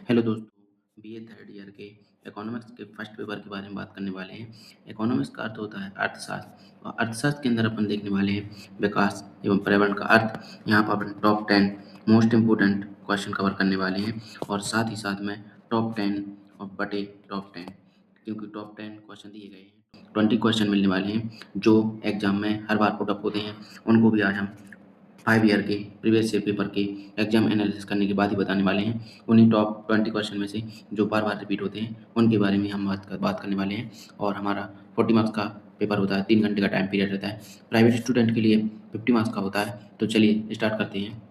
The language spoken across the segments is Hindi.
हेलो दोस्तों, बीए थर्ड ईयर के इकोनॉमिक्स के फर्स्ट पेपर के बारे में बात करने वाले हैं। इकोनॉमिक्स का अर्थ होता है अर्थशास्त्र और अर्थशास्त्र के अंदर अपन देखने वाले हैं विकास एवं पर्यावरण का अर्थ। यहाँ पर अपन top 10 most important question cover करने वाले हैं और साथ ही साथ में टॉप 10 और बटे टॉप 10, क्योंकि टॉप 10 क्वेश्चन दिए गए हैं, 20 क्वेश्चन मिलने वाले हैं जो एग्जाम में हर बार पुटअप होते हैं। उनको भी आज हम 5 ईयर के प्रीवियस ईयर पेपर के एग्जाम एनालिसिस करने के बाद ही बताने वाले हैं। उन्हीं टॉप 20 क्वेश्चन में से जो बार बार रिपीट होते हैं उनके बारे में हम बात करने वाले हैं। और हमारा 40 मार्क्स का पेपर होता है, 3 घंटे का टाइम पीरियड रहता है। प्राइवेट स्टूडेंट के लिए 50 मार्क्स का होता है। तो चलिए स्टार्ट करते हैं।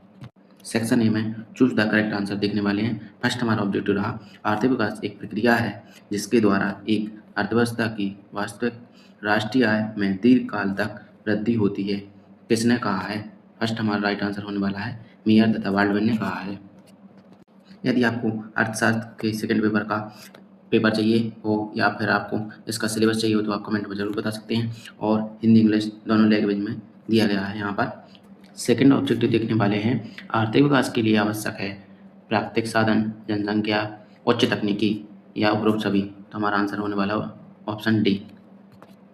सेक्शन ए में चूज द करेक्ट आंसर देखने वाले हैं। फर्स्ट हमारा ऑब्जेक्टिव रहा आर्थिक विकास एक प्रक्रिया है जिसके द्वारा एक अर्थव्यवस्था की वास्तविक राष्ट्रीय आय में दीर्घकाल तक वृद्धि होती है। किसने कहा है? फर्स्ट हमारा राइट आंसर होने वाला है मेयर तथा बाल्डविन ने कहा है। यदि आपको अर्थशास्त्र के सेकंड पेपर का पेपर चाहिए हो या फिर आपको इसका सिलेबस चाहिए हो तो आप कमेंट में ज़रूर बता सकते हैं। और हिंदी इंग्लिश दोनों लैंग्वेज में दिया गया है। यहाँ पर सेकंड ऑब्जेक्टिव देखने वाले हैं आर्थिक विकास के लिए आवश्यक है प्राकृतिक साधन, जनसंख्या, उच्च तकनीकी या उपरोक्त सभी। तो हमारा आंसर होने वाला ऑप्शन डी,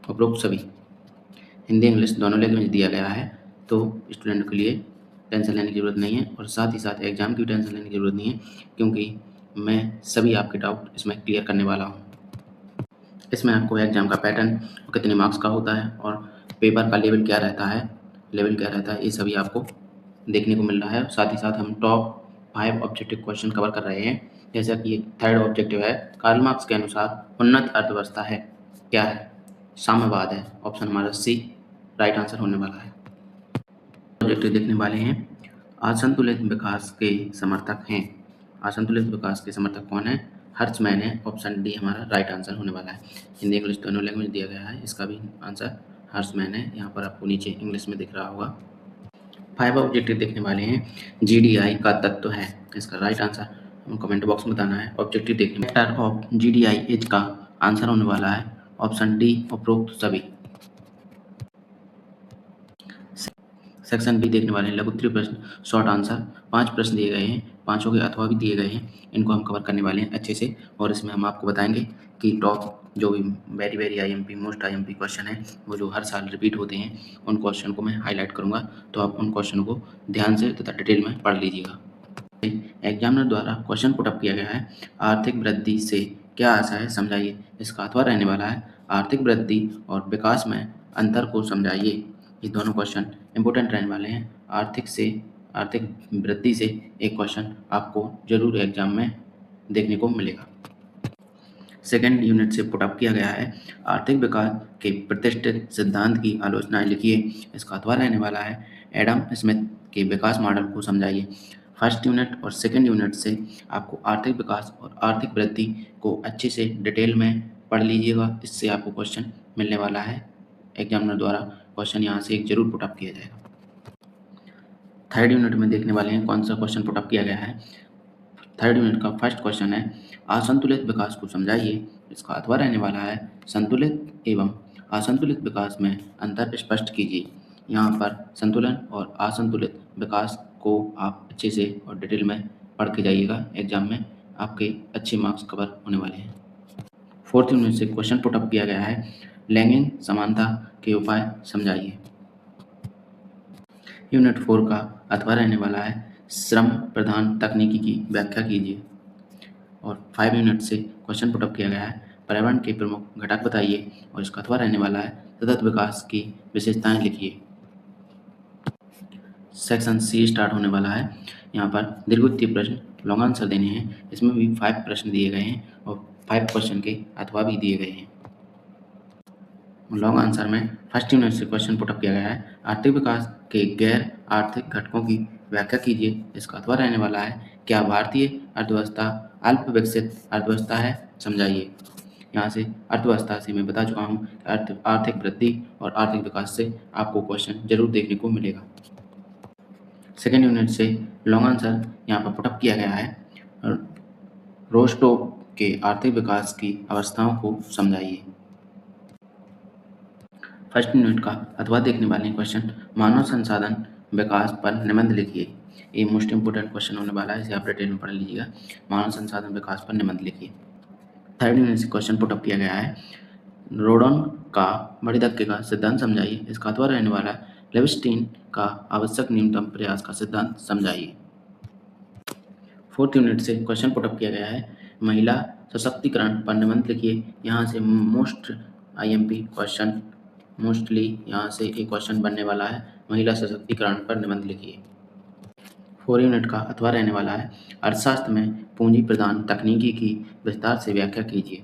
उपरोक्त सभी। हिंदी इंग्लिश दोनों लैंग्वेज दिया गया है, तो स्टूडेंट के लिए टेंशन लेने की ज़रूरत नहीं है और साथ ही साथ एग्ज़ाम की टेंशन लेने की ज़रूरत नहीं है, क्योंकि मैं सभी आपके डाउट इसमें क्लियर करने वाला हूँ। इसमें आपको एग्ज़ाम का पैटर्न, कितने मार्क्स का होता है और पेपर का लेवल क्या रहता है, ये सभी आपको देखने को मिल रहा है। साथ ही साथ हम टॉप 5 ऑब्जेक्टिव क्वेश्चन कवर कर रहे हैं। जैसा कि थर्ड ऑब्जेक्टिव है कार्ल मार्क्स के अनुसार उन्नत अर्थव्यवस्था है क्या है? साम्यवाद है। ऑप्शन हमारा सी राइट आंसर होने वाला है। ऑब्जेक्टिव देखने वाले हैं असंतुलित विकास के समर्थक हैं। असंतुलित विकास के समर्थक कौन है? हर्ट्जमैन है। ऑप्शन डी हमारा राइट आंसर होने वाला है। हिंदी इंग्लिश दोनों लैंग्वेज दिया गया है, इसका भी आंसर हर्ट्जमैन है। यहाँ पर आपको नीचे इंग्लिश में दिख रहा होगा। 5 ऑब्जेक्टिव देखने वाले हैं जीडीआई का तत्व है। इसका राइट आंसर कमेंट बॉक्स में बताना है। ऑब्जेक्टिव देखने फैक्टर ऑफ जीडीआई एज का आंसर होने वाला है ऑप्शन डी, उपरोक्त सभी। सेक्शन बी देखने वाले हैं लघु उत्तरीय प्रश्न शॉर्ट आंसर। 5 प्रश्न दिए गए हैं, पाँचों के अथवा भी दिए गए हैं। इनको हम कवर करने वाले हैं अच्छे से और इसमें हम आपको बताएंगे कि टॉप जो भी very very IMP most IMP question है वो जो हर साल रिपीट होते हैं उन क्वेश्चन को मैं हाईलाइट करूंगा, तो आप उन क्वेश्चन को ध्यान से तथा डिटेल में पढ़ लीजिएगा। एग्जामिनर द्वारा क्वेश्चन पुटअप किया गया है आर्थिक वृद्धि से क्या आशा है समझाइए। इसका अथवा रहने वाला है आर्थिक वृद्धि और विकास में अंतर को समझाइए। ये दोनों क्वेश्चन इंपोर्टेंट रहने वाले हैं। आर्थिक वृद्धि से एक क्वेश्चन आपको जरूर एग्जाम में देखने को मिलेगा। सेकेंड यूनिट से पुटअप किया गया है आर्थिक विकास के प्रतिष्ठित सिद्धांत की आलोचनाएं लिखिए। इसका अथवा रहने वाला है एडम स्मिथ के विकास मॉडल को समझाइए। फर्स्ट यूनिट और सेकेंड यूनिट से आपको आर्थिक विकास और आर्थिक वृद्धि को अच्छे से डिटेल में पढ़ लीजिएगा, इससे आपको क्वेश्चन मिलने वाला है। एग्जामिनर द्वारा क्वेश्चन यहाँ से एक जरूर पुटअप किया जाएगा। थर्ड यूनिट में देखने वाले हैं कौन सा क्वेश्चन पुटअप किया गया है। थर्ड यूनिट का फर्स्ट क्वेश्चन है असंतुलित विकास को समझाइए। इसका अथवा रहने वाला है संतुलित एवं असंतुलित विकास में अंतर स्पष्ट कीजिए। यहाँ पर संतुलन और असंतुलित विकास को आप अच्छे से और डिटेल में पढ़ के जाइएगा, एग्जाम में आपके अच्छे मार्क्स कवर होने वाले हैं। फोर्थ यूनिट से क्वेश्चन पुटअप किया गया है लैंगिक समानता के उपाय समझाइए। यूनिट 4 का अथवा रहने वाला है श्रम प्रधान तकनीकी की व्याख्या कीजिए। और 5 यूनिट से क्वेश्चन पुटअप किया गया है पर्यावरण के प्रमुख घटक बताइए और इसका अथवा रहने वाला है सतत विकास की विशेषताएं लिखिए। सेक्शन सी स्टार्ट होने वाला है। यहाँ पर दीर्घोत्तरीय प्रश्न लॉन्ग आंसर देने हैं। इसमें भी 5 प्रश्न दिए गए हैं और 5 क्वेश्चन के अथवा भी दिए गए हैं। लॉन्ग आंसर में फर्स्ट यूनिट से क्वेश्चन पुटअप किया गया है आर्थिक विकास के गैर आर्थिक घटकों की व्याख्या कीजिए। इसका अथवा रहने वाला है क्या भारतीय अर्थव्यवस्था अल्प विकसित अर्थव्यवस्था है समझाइए। यहाँ से अर्थव्यवस्था से मैं बता चुका हूँ आर्थिक वृद्धि और आर्थिक विकास से आपको क्वेश्चन जरूर देखने को मिलेगा। सेकेंड यूनिट से लॉन्ग आंसर यहाँ पर पुटअप किया गया है रोस्टोव के आर्थिक विकास की अवस्थाओं को समझाइए। फर्स्ट यूनिट का अथवा देखने वाले क्वेश्चन मानव संसाधन विकास पर निबंध लिखिए। ये मोस्ट इंपोर्टेंट क्वेश्चन होने वाला है, इसे आप डिटेल में पढ़ लीजिएगा। मानव संसाधन विकास पर निबंध लिखिए। थर्ड यूनिट से क्वेश्चन पुट अप किया गया है, रोडन का बड़े धक्के का सिद्धांत समझाइए। इसका अथवा रहने वाला है लेविस्टीन का आवश्यक न्यूनतम प्रयास का सिद्धांत समझाइए। फोर्थ यूनिट से क्वेश्चन पुट अप किया गया है, महिला सशक्तिकरण पर निबंध लिखिए। यहाँ से मोस्ट आईएमपी क्वेश्चन, मोस्टली यहाँ से एक क्वेश्चन बनने वाला है, महिला सशक्तिकरण पर निबंध लिखिए। 4 यूनिट का अथवा रहने वाला है, अर्थशास्त्र में पूंजी प्रदान तकनीकी की विस्तार से व्याख्या कीजिए।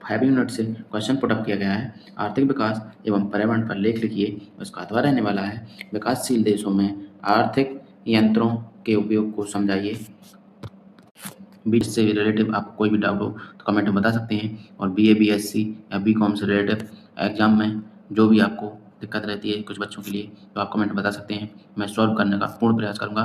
5 यूनिट से क्वेश्चन पुट अप किया गया है, आर्थिक विकास एवं पर्यावरण पर लेख लिखिए। उसका अथवा रहने वाला है, विकासशील देशों में आर्थिक यंत्रों के उपयोग को समझाइए। बीच से रिलेटिव आपको कोई भी डाउट हो तो कमेंट में बता सकते हैं, और बीए, बीएससी या बीकॉम से रिलेटिव एग्जाम में जो भी आपको दिक्कत रहती है कुछ बच्चों के लिए, तो आप कमेंट में बता सकते हैं। मैं सॉल्व करने का पूर्ण प्रयास करूँगा।